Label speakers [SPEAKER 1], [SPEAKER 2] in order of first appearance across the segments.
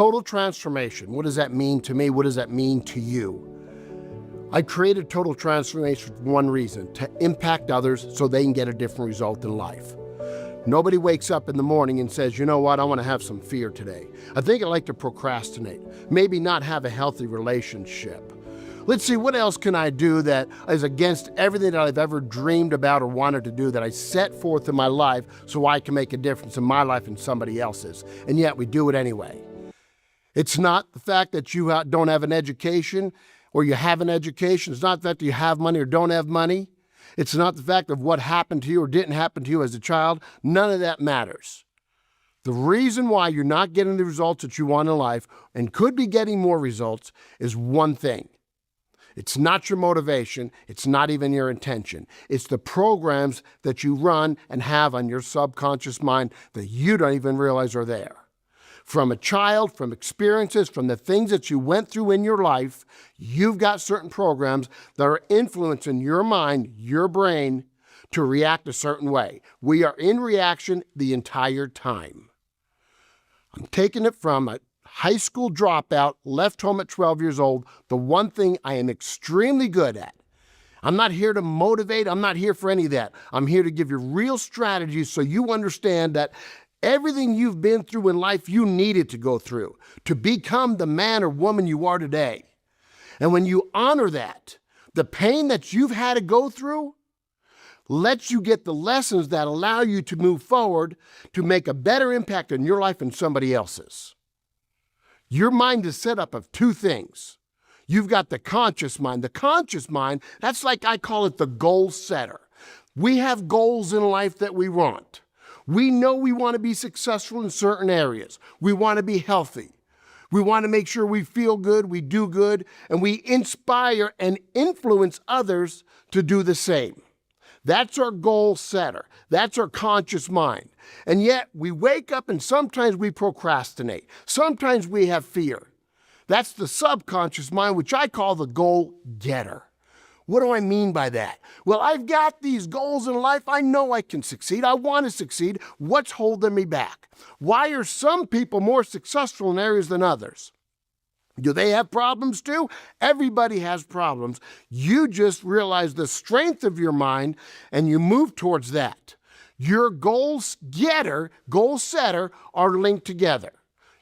[SPEAKER 1] Total transformation. What does that mean to me? What does that mean to you? I created total transformation for one reason, to impact others so they can get a different result in life. Nobody wakes up in the morning and says, you know what, I want to have some fear today. I think I'd like to procrastinate, maybe not have a healthy relationship. Let's see, what else can I do that is against everything that I've ever dreamed about or wanted to do that I set forth in my life so I can make a difference in my life and somebody else's. And yet we do it anyway. It's not the fact that you don't have an education or you have an education. It's not the fact that you have money or don't have money. It's not the fact of what happened to you or didn't happen to you as a child. None of that matters. The reason why you're not getting the results that you want in life and could be getting more results is one thing. It's not your motivation. It's not even your intention. It's the programs that you run and have on your subconscious mind that you don't even realize are there. From a child, from experiences, from the things that you went through in your life, you've got certain programs that are influencing your mind, your brain, to react a certain way. We are in reaction the entire time. I'm taking it from a high school dropout, left home at 12 years old, the one thing I am extremely good at. I'm not here to motivate. I'm not here for any of that. I'm here to give you real strategies so you understand that everything you've been through in life, you needed to go through to become the man or woman you are today. And when you honor that, the pain that you've had to go through lets you get the lessons that allow you to move forward to make a better impact on your life and somebody else's. Your mind is set up of two things. You've got the conscious mind. The conscious mind, that's like I call it the goal setter. We have goals in life that we want. We know we want to be successful in certain areas. We want to be healthy. We want to make sure we feel good, we do good, and we inspire and influence others to do the same. That's our goal setter. That's our conscious mind. And yet we wake up and sometimes we procrastinate. Sometimes we have fear. That's the subconscious mind, which I call the goal getter. What do I mean by that? Well, I've got these goals in life. I know I can succeed. I want to succeed. What's holding me back? Why are some people more successful in areas than others? Do they have problems too? Everybody has problems. You just realize the strength of your mind and you move towards that. Your goal getter, goal setter are linked together.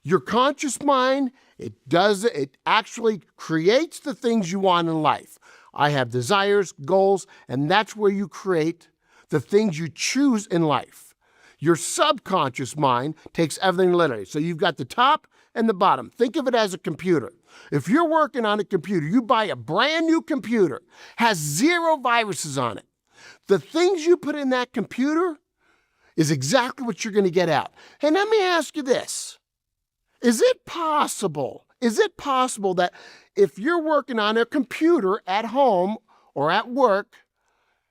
[SPEAKER 1] Your conscious mind, it actually creates the things you want in life. I have desires, goals, and that's where you create the things you choose in life. Your subconscious mind takes everything literally. So you've got the top and the bottom. Think of it as a computer. If you're working on a computer, you buy a brand new computer, has 0 viruses on it. The things you put in that computer is exactly what you're going to get out. And let me ask you this. Is it possible that if you're working on a computer at home or at work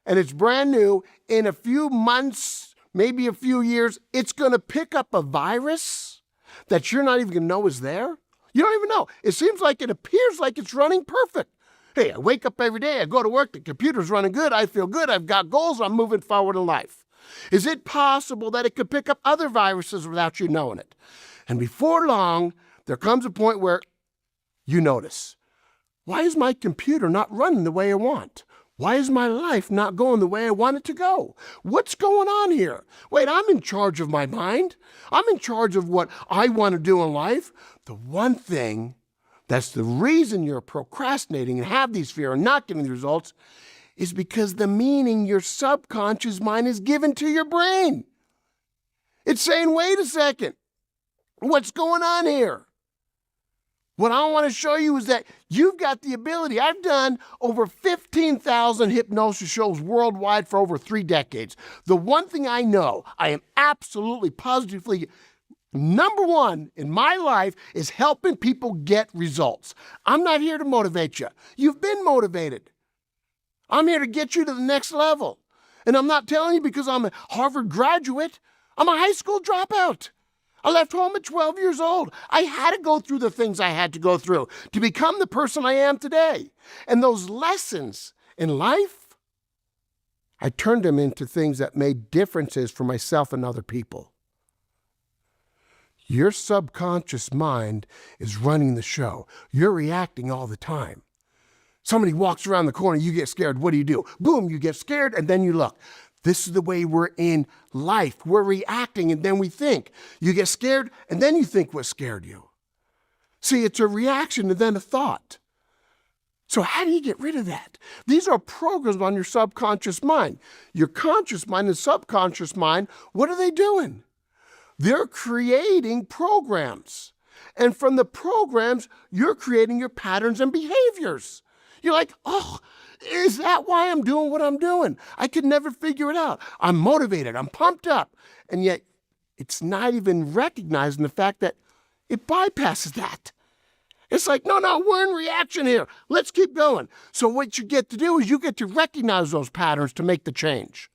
[SPEAKER 1] and it's brand new, in a few months, maybe a few years, it's going to pick up a virus that you're not even going to know is there? You don't even know. It seems like it appears like it's running perfect. Hey, I wake up every day, I go to work, the computer's running good, I feel good, I've got goals, I'm moving forward in life. Is it possible that it could pick up other viruses without you knowing it? And before long, there comes a point where you notice, why is my computer not running the way I want? Why is my life not going the way I want it to go? What's going on here? Wait, I'm in charge of my mind. I'm in charge of what I want to do in life. The one thing that's the reason you're procrastinating and have these fear and not getting the results is because the meaning your subconscious mind is given to your brain. It's saying, wait a second, what's going on here? What I want to show you is that you've got the ability. I've done over 15,000 hypnosis shows worldwide for over 3 decades. The one thing I know, I am absolutely positively number one in my life is helping people get results. I'm not here to motivate you. You've been motivated. I'm here to get you to the next level. And I'm not telling you because I'm a Harvard graduate. I'm a high school dropout. I left home at 12 years old. I had to go through the things I had to go through to become the person I am today. And those lessons in life, I turned them into things that made differences for myself and other people. Your subconscious mind is running the show. You're reacting all the time. Somebody walks around the corner, you get scared. What do? Boom, you get scared, and then you look. This is the way we're in life. We're reacting, and then we think. You get scared, and then you think what scared you. See, it's a reaction and then a thought. So how do you get rid of that? These are programs on your subconscious mind. Your conscious mind and subconscious mind, what are they doing? They're creating programs. And from the programs, you're creating your patterns and behaviors. You're like, oh, is that why I'm doing what I'm doing? I could never figure it out. I'm motivated. I'm pumped up. And yet it's not even recognizing the fact that it bypasses that. It's like, no, we're in reaction here. Let's keep going. So what you get to do is you get to recognize those patterns to make the change.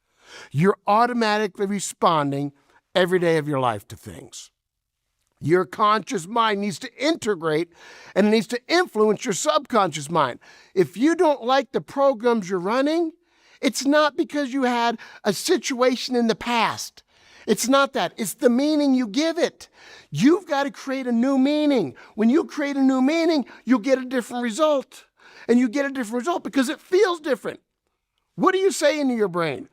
[SPEAKER 1] You're automatically responding every day of your life to things. Your conscious mind needs to integrate and it needs to influence your subconscious mind. If you don't like the programs you're running, it's not because you had a situation in the past. It's not that. It's the meaning you give it. You've got to create a new meaning. When you create a new meaning, you'll get a different result. And you get a different result because it feels different. What are you saying to your brain?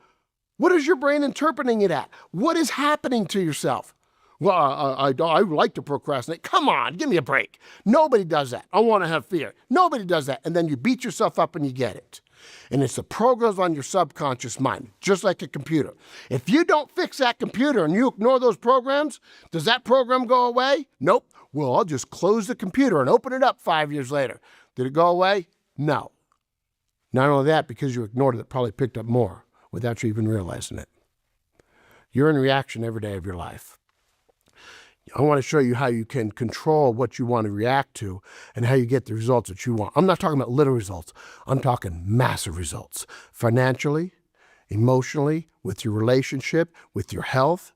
[SPEAKER 1] What is your brain interpreting it at? What is happening to yourself? Well, I like to procrastinate. Come on, give me a break. Nobody does that. I want to have fear. Nobody does that. And then you beat yourself up and you get it. And it's the programs on your subconscious mind, just like a computer. If you don't fix that computer and you ignore those programs, does that program go away? Nope. Well, I'll just close the computer and open it up 5 years later. Did it go away? No. Not only that, because you ignored it, it probably picked up more without you even realizing it. You're in reaction every day of your life. I want to show you how you can control what you want to react to and how you get the results that you want. I'm not talking about little results. I'm talking massive results. Financially, emotionally, with your relationship, with your health,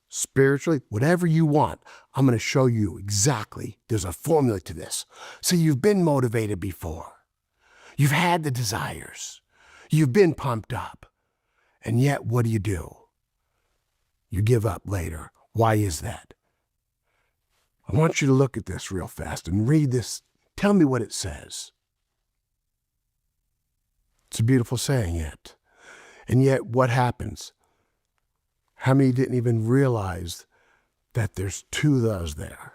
[SPEAKER 1] spiritually, whatever you want. I'm going to show you exactly. There's a formula to this. So you've been motivated before. You've had the desires. You've been pumped up. And yet, what do? You give up later. Why is that? I want you to look at this real fast and read this. Tell me what it says. It's a beautiful saying, yet. And yet, what happens? How many didn't even realize that there's two thes there?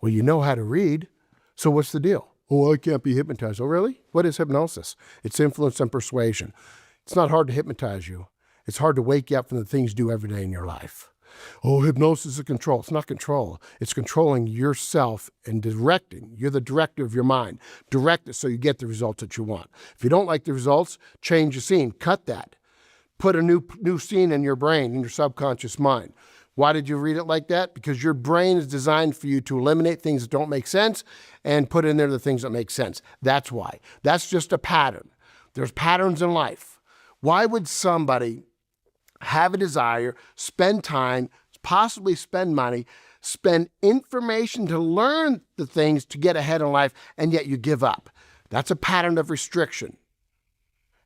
[SPEAKER 1] Well, you know how to read, so what's the deal? Oh, I can't be hypnotized. Oh, really? What is hypnosis? It's influence and persuasion. It's not hard to hypnotize you. It's hard to wake you up from the things you do every day in your life. Oh, hypnosis is control. It's not control. It's controlling yourself and directing. You're the director of your mind. Direct it so you get the results that you want. If you don't like the results, change the scene. Cut that. Put a new scene in your brain, in your subconscious mind. Why did you read it like that? Because your brain is designed for you to eliminate things that don't make sense and put in there the things that make sense. That's why. That's just a pattern. There's patterns in life. Why would somebody have a desire, spend time, possibly spend money, spend information to learn the things to get ahead in life, and yet you give up? That's a pattern of restriction.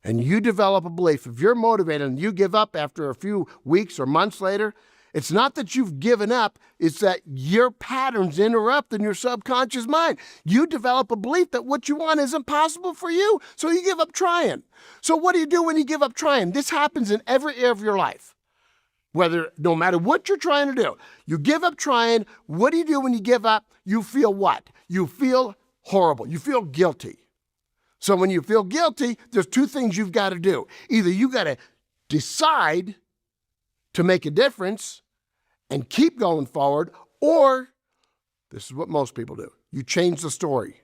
[SPEAKER 1] And you develop a belief, if you're motivated and you give up after a few weeks or months later, it's not that you've given up, it's that your patterns interrupt in your subconscious mind. You develop a belief that what you want isn't possible for you, so you give up trying. So what do you do when you give up trying? This happens in every area of your life. No matter what you're trying to do, you give up trying. What do you do when you give up? You feel what? You feel horrible. You feel guilty. So when you feel guilty, there's two things you've got to do. Either you got to decide to make a difference and keep going forward, or this is what most people do. You change the story.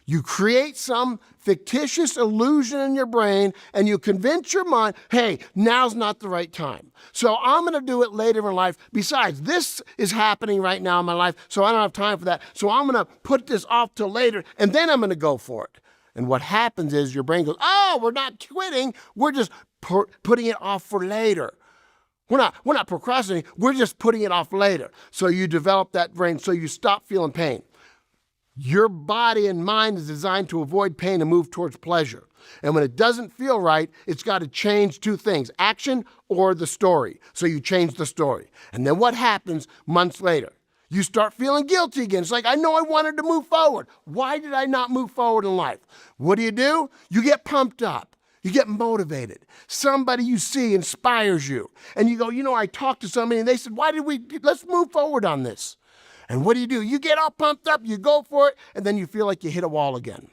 [SPEAKER 1] You create some fictitious illusion in your brain and you convince your mind, hey, now's not the right time. So I'm going to do it later in life. Besides, this is happening right now in my life, so I don't have time for that. So I'm going to put this off till later and then I'm going to go for it. And what happens is your brain goes, oh, we're not quitting. We're just putting it off for later. We're not procrastinating. We're just putting it off later. So you develop that brain so you stop feeling pain. Your body and mind is designed to avoid pain and move towards pleasure. And when it doesn't feel right, it's got to change two things, action or the story. So you change the story. And then what happens months later? You start feeling guilty again. It's like, I know I wanted to move forward. Why did I not move forward in life? What do? You get pumped up. You get motivated. Somebody you see inspires you. And you go, I talked to somebody and they said, let's move forward on this. And what do? You get all pumped up, you go for it, and then you feel like you hit a wall again.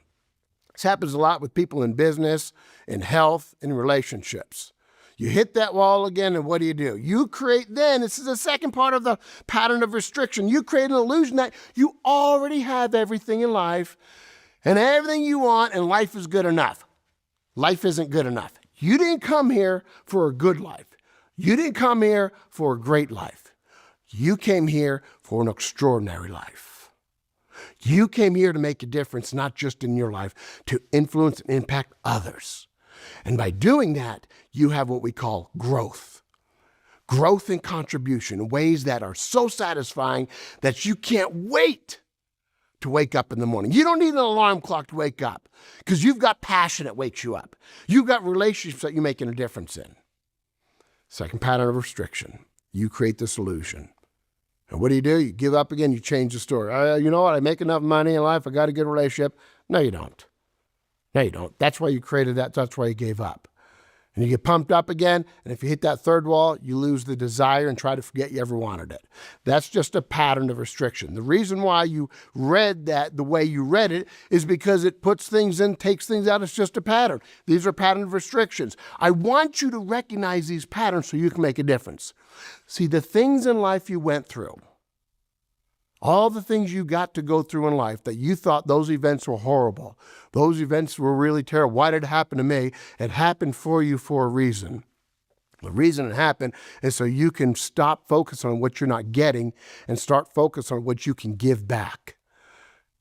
[SPEAKER 1] This happens a lot with people in business, in health, in relationships. You hit that wall again, and what do? You create then, this is the second part of the pattern of restriction, you create an illusion that you already have everything in life and everything you want, and life is good enough. Life isn't good enough. You didn't come here for a good life. You didn't come here for a great life. You came here for an extraordinary life. You came here to make a difference, not just in your life, to influence and impact others. And by doing that, you have what we call growth. Growth and contribution in ways that are so satisfying that you can't wait to wake up in the morning. You don't need an alarm clock to wake up because you've got passion that wakes you up. You've got relationships that you're making a difference in. Second pattern of restriction. You create this illusion. And what do? You give up again. You change the story. You know what? I make enough money in life. I got a good relationship. No, you don't. No, you don't. That's why you created that. That's why you gave up. And you get pumped up again. And if you hit that third wall, you lose the desire and try to forget you ever wanted it. That's just a pattern of restriction. The reason why you read that the way you read it is because it puts things in, takes things out. It's just a pattern. These are pattern of restrictions. I want you to recognize these patterns so you can make a difference. See, the things in life you went through, all the things you got to go through in life that you thought those events were horrible, those events were really terrible. Why did it happen to me? It happened for you for a reason. The reason it happened is so you can stop focusing on what you're not getting and start focusing on what you can give back.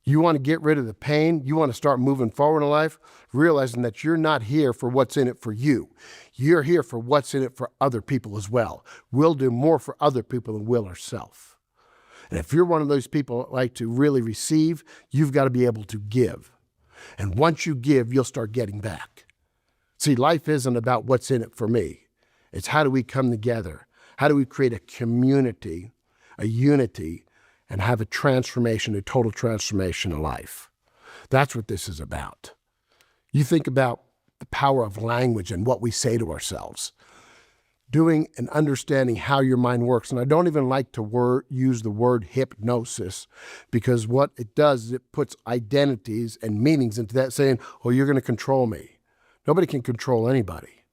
[SPEAKER 1] You want to get rid of the pain. You want to start moving forward in life, realizing that you're not here for what's in it for you. You're here for what's in it for other people as well. We'll do more for other people than we'll ourselves. And if you're one of those people that like to really receive, you've got to be able to give. And once you give, you'll start getting back. See, life isn't about what's in it for me. It's how do we come together? How do we create a community, a unity, and have a transformation, a total transformation of life? That's what this is about. You think about the power of language and what we say to ourselves. Doing and understanding how your mind works. And I don't even like to use the word hypnosis, because what it does is it puts identities and meanings into that, saying, oh, you're going to control me. Nobody can control anybody.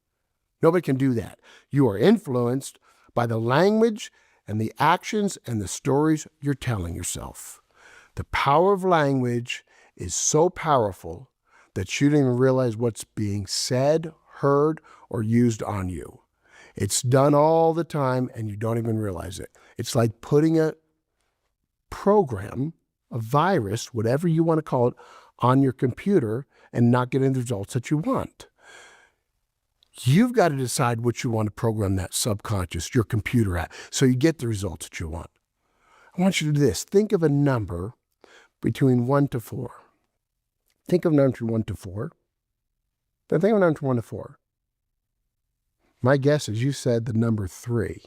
[SPEAKER 1] Nobody can do that. You are influenced by the language and the actions and the stories you're telling yourself. The power of language is so powerful that you don't even realize what's being said, heard, or used on you. It's done all the time and you don't even realize it. It's like putting a program, a virus, whatever you want to call it, on your computer and not getting the results that you want. You've got to decide what you want to program that subconscious, your computer at, so you get the results that you want. I want you to do this. Think of a number between 1 to 4. Think of a number between 1 to 4. Then think of a number between 1 to 4. My guess is you said the number 3.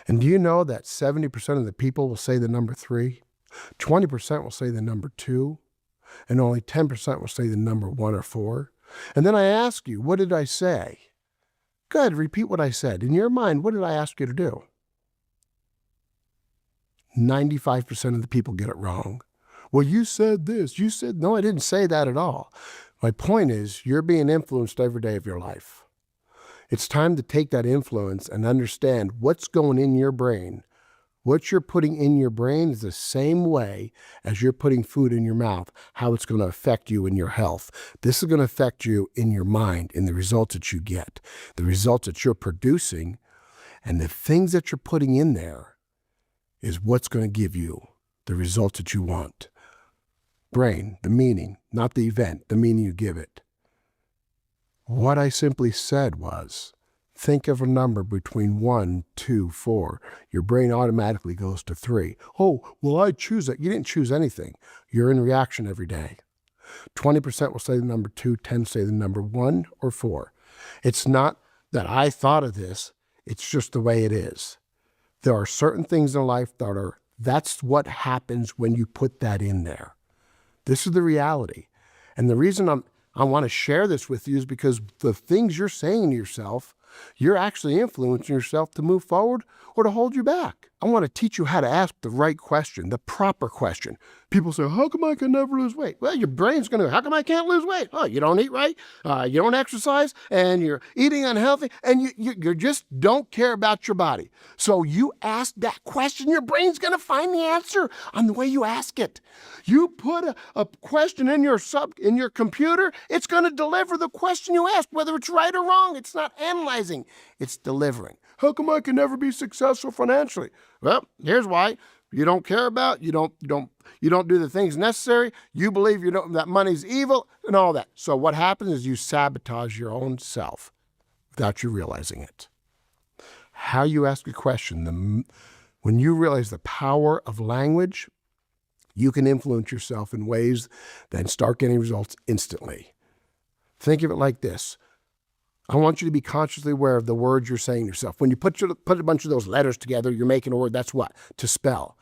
[SPEAKER 1] And do you know that 70% of the people will say the number 3? 20% will say the number 2, and only 10% will say the number 1 or 4. And then I ask you, what did I say? Good, repeat what I said. In your mind, what did I ask you to do? 95% of the people get it wrong. Well, you said this. You said, no, I didn't say that at all. My point is, you're being influenced every day of your life. It's time to take that influence and understand what's going in your brain. What you're putting in your brain is the same way as you're putting food in your mouth, how it's going to affect you in your health. This is going to affect you in your mind, in the results that you get, the results that you're producing, and the things that you're putting in there is what's going to give you the results that you want. Brain, the meaning, not the event, the meaning you give it. What I simply said was, think of a number between 1, 2, 4. Your brain automatically goes to 3. Oh, well, I choose it. You didn't choose anything. You're in reaction every day. 20% will say the number 2, 10 say the number 1 or 4. It's not that I thought of this. It's just the way it is. There are certain things in life that's what happens when you put that in there. This is the reality. And the reason I want to share this with you is because the things you're saying to yourself, you're actually influencing yourself to move forward or to hold you back. I want to teach you how to ask the right question, the proper question. People say, how come I can never lose weight? Well, your brain's going to go, how come I can't lose weight? Oh, you don't eat right, you don't exercise, and you're eating unhealthy, and you just don't care about your body. So you ask that question, your brain's going to find the answer on the way you ask it. You put a question in your computer, it's going to deliver the question you asked, whether it's right or wrong. It's not analyzing, it's delivering. How come I can never be successful financially? Well, here's why. You don't care about, you don't do the things necessary. You believe that money's evil and all that. So what happens is you sabotage your own self without you realizing it. How you ask a question, when you realize the power of language, you can influence yourself in ways that start getting results instantly. Think of it like this. I want you to be consciously aware of the words you're saying to yourself. When you put a bunch of those letters together, you're making a word. That's what? To spell.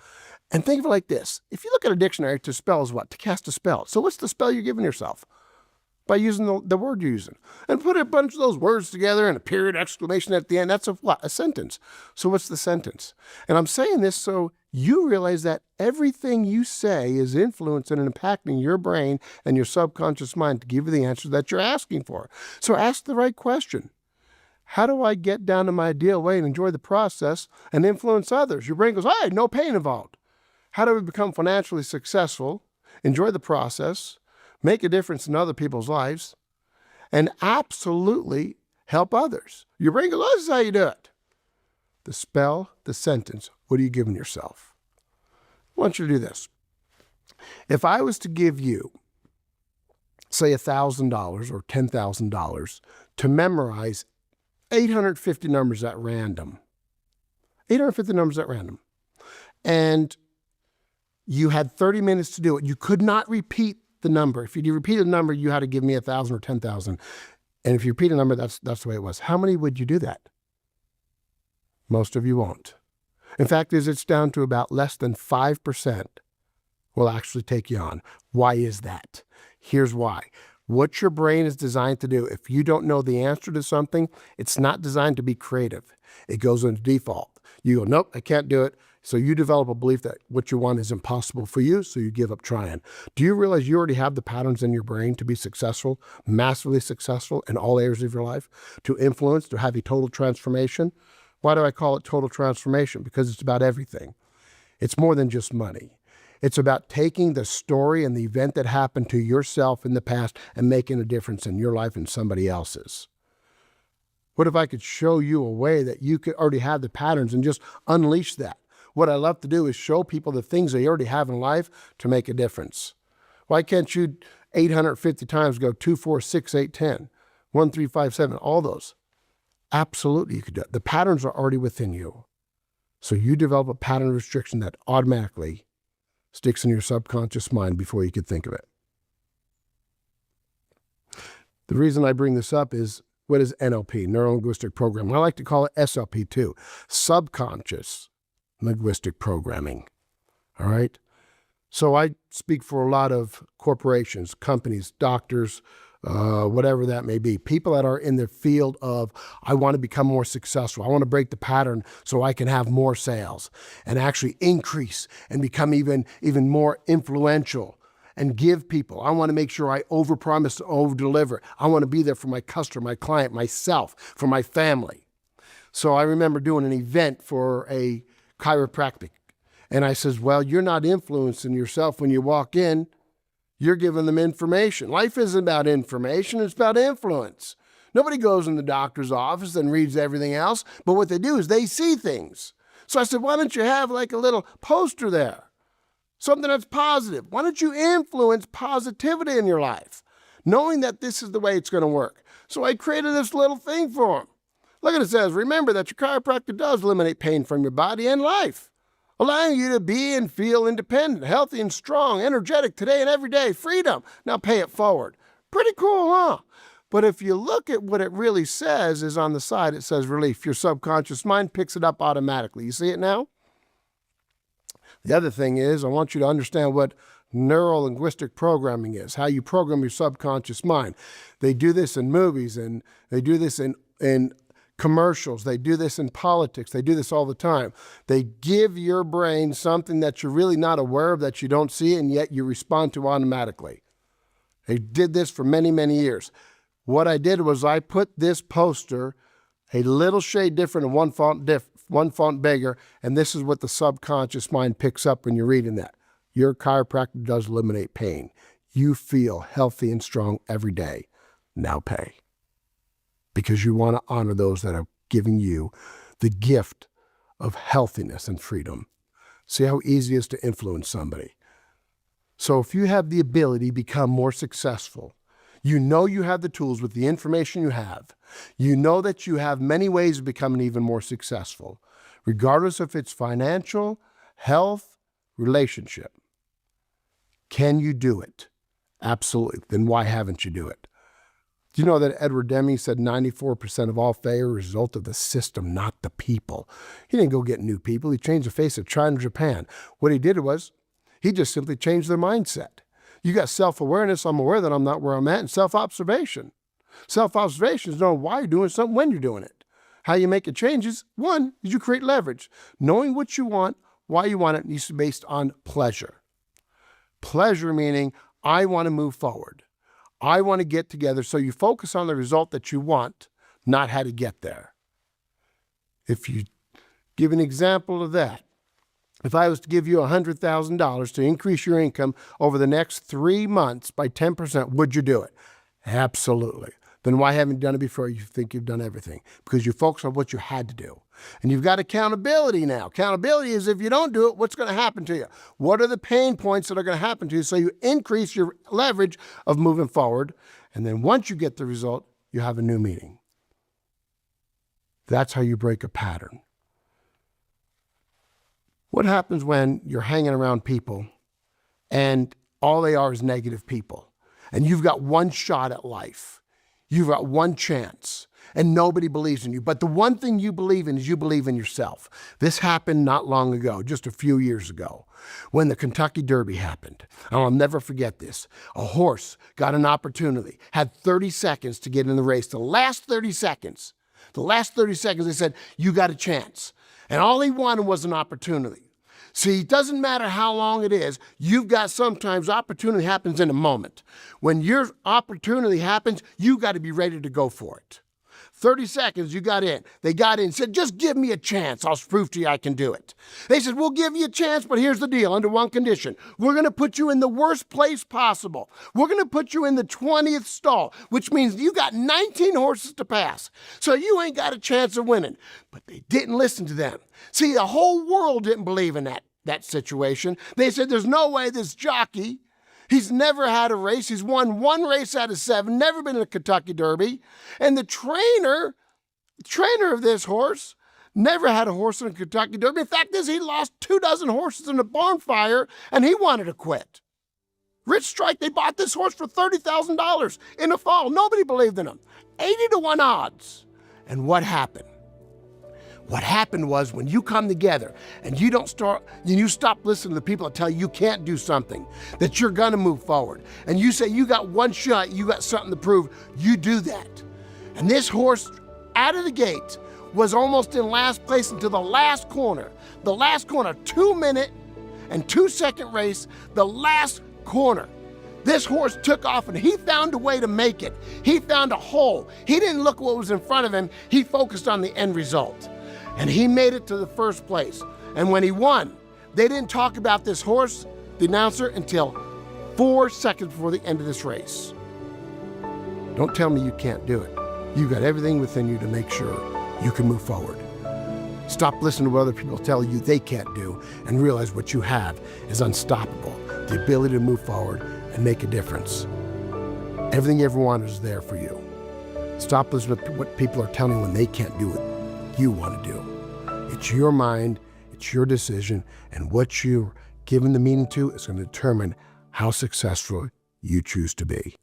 [SPEAKER 1] And think of it like this. If you look at a dictionary, to spell is what? To cast a spell. So what's the spell you're giving yourself? By using the word you're using. And put a bunch of those words together and a period, exclamation at the end. That's a sentence. So what's the sentence? And I'm saying this so you realize that everything you say is influencing and impacting your brain and your subconscious mind to give you the answer that you're asking for. So ask the right question. How do I get down to my ideal weight and enjoy the process and influence others? Your brain goes, hey, no pain involved. How do we become financially successful, enjoy the process, make a difference in other people's lives, and absolutely help others? Your brain goes, this is how you do it. The spell, the sentence, what are you giving yourself? I want you to do this. If I was to give you, say, $1,000 or $10,000 to memorize 850 numbers at random, 850 numbers at random, and you had 30 minutes to do it, you could not repeat the number. If you repeated the number, you had to give me 1,000 or 10,000. And if you repeat a number, that's the way it was. How many would you do that? Most of you won't. In fact, it's down to about less than 5% will actually take you on. Why is that? Here's why. What your brain is designed to do, if you don't know the answer to something, it's not designed to be creative. It goes into default. You go, nope, I can't do it. So you develop a belief that what you want is impossible for you, so you give up trying. Do you realize you already have the patterns in your brain to be successful, massively successful in all areas of your life, to influence, to have a total transformation? Why do I call it total transformation? Because it's about everything. It's more than just money. It's about taking the story and the event that happened to yourself in the past and making a difference in your life and somebody else's. What if I could show you a way that you could already have the patterns and just unleash that? What I love to do is show people the things they already have in life to make a difference. Why can't you 850 times go 2, 4, 6, 8, 10, 1, 3, 5, 7, all those? Absolutely, you could do it. The patterns are already within you. So you develop a pattern of restriction that automatically sticks in your subconscious mind before you could think of it. The reason I bring this up is, what is NLP, neuro-linguistic programming? I like to call it SLP too, subconscious linguistic programming. All right? So I speak for a lot of corporations, companies, doctors, whatever that may be, people that are in the field of, I want to become more successful. I want to break the pattern so I can have more sales and actually increase and become even more influential and give people. I want to make sure I overpromise and overdeliver. I want to be there for my customer, my client, myself, for my family. So I remember doing an event for a chiropractic. And I says, well, you're not influencing yourself when you walk in. You're giving them information. Life isn't about information, it's about influence. Nobody goes in the doctor's office and reads everything else, but what they do is they see things. So I said, why don't you have like a little poster there? Something that's positive. Why don't you influence positivity in your life, knowing that this is the way it's going to work? So I created this little thing for them. Look at it, says, remember that your chiropractor does eliminate pain from your body and life, allowing you to be and feel independent, healthy and strong, energetic today and every day, freedom. Now pay it forward. Pretty cool, huh? But if you look at what it really says, is on the side, it says relief. Your subconscious mind picks it up automatically. You see it now? The other thing is, I want you to understand what neuro-linguistic programming is, how you program your subconscious mind. They do this in movies, and they do this in commercials. They do this in politics. They do this all the time. They give your brain something that you're really not aware of, that you don't see, and yet you respond to automatically. They did this for many, many years. What I did was I put this poster a little shade different and one font bigger, and this is what the subconscious mind picks up when you're reading that. Your chiropractor does eliminate pain. You feel healthy and strong every day. Now pay. Because you want to honor those that are giving you the gift of healthiness and freedom. See how easy it is to influence somebody. So if you have the ability to become more successful, you know you have the tools with the information you have. You know that you have many ways of becoming even more successful, regardless if it's financial, health, relationship. Can you do it? Absolutely. Then why haven't you do it? Do you know that Edward Deming said 94% of all failure is a result of the system, not the people? He didn't go get new people. He changed the face of China and Japan. What he did was, he just simply changed their mindset. You got self-awareness, I'm aware that I'm not where I'm at, and self-observation. Self-observation is knowing why you're doing something, when you're doing it. How you make it changes, one, is you create leverage. Knowing what you want, why you want it, needs to be based on pleasure. Pleasure meaning, I want to move forward. I want to get together, so you focus on the result that you want, not how to get there. If you give an example of that, if I was to give you $100,000 to increase your income over the next 3 months by 10%, would you do it? Absolutely. Then why haven't you done it before? You think you've done everything because you focus on what you had to do. And you've got accountability now. Accountability is if you don't do it, what's going to happen to you? What are the pain points that are going to happen to you? So you increase your leverage of moving forward. And then once you get the result, you have a new meeting. That's how you break a pattern. What happens when you're hanging around people and all they are is negative people, and you've got one shot at life? You've got one chance, and nobody believes in you. But the one thing you believe in is you believe in yourself. This happened not long ago, just a few years ago, when the Kentucky Derby happened. I'll never forget this. A horse got an opportunity, had 30 seconds to get in the race. The last 30 seconds, they said, you got a chance. And all he wanted was an opportunity. See, it doesn't matter how long it is. You've got sometimes opportunity happens in a moment. When your opportunity happens, you got to be ready to go for it. 30 seconds, you got in. They got in and said, just give me a chance. I'll prove to you I can do it. They said, we'll give you a chance, but here's the deal, under one condition. We're going to put you in the worst place possible. We're going to put you in the 20th stall, which means you got 19 horses to pass. So you ain't got a chance of winning. But they didn't listen to them. See, the whole world didn't believe in that situation. They said, there's no way this jockey, he's never had a race. He's won 1 race out of 7, never been in a Kentucky Derby. And the trainer of this horse never had a horse in a Kentucky Derby. In fact, he lost 24 horses in a barn fire, and he wanted to quit. Rich Strike, they bought this horse for $30,000 in the fall. Nobody believed in him. 80-1 odds. And what happened? What happened was when you come together and you stop listening to the people that tell you can't do something, that you're gonna move forward, and you say you got one shot, you got something to prove, you do that. And this horse, out of the gate, was almost in last place until the last corner. The last corner, 2-minute and 2-second race, the last corner. This horse took off and he found a way to make it. He found a hole. He didn't look what was in front of him. He focused on the end result. And he made it to the first place. And when he won, they didn't talk about this horse, the announcer, until 4 seconds before the end of this race. Don't tell me you can't do it. You've got everything within you to make sure you can move forward. Stop listening to what other people tell you they can't do and realize what you have is unstoppable. The ability to move forward and make a difference. Everything you ever wanted is there for you. Stop listening to what people are telling you when they can't do what you want to do. It's your mind, it's your decision, and what you're given the meaning to is going to determine how successful you choose to be.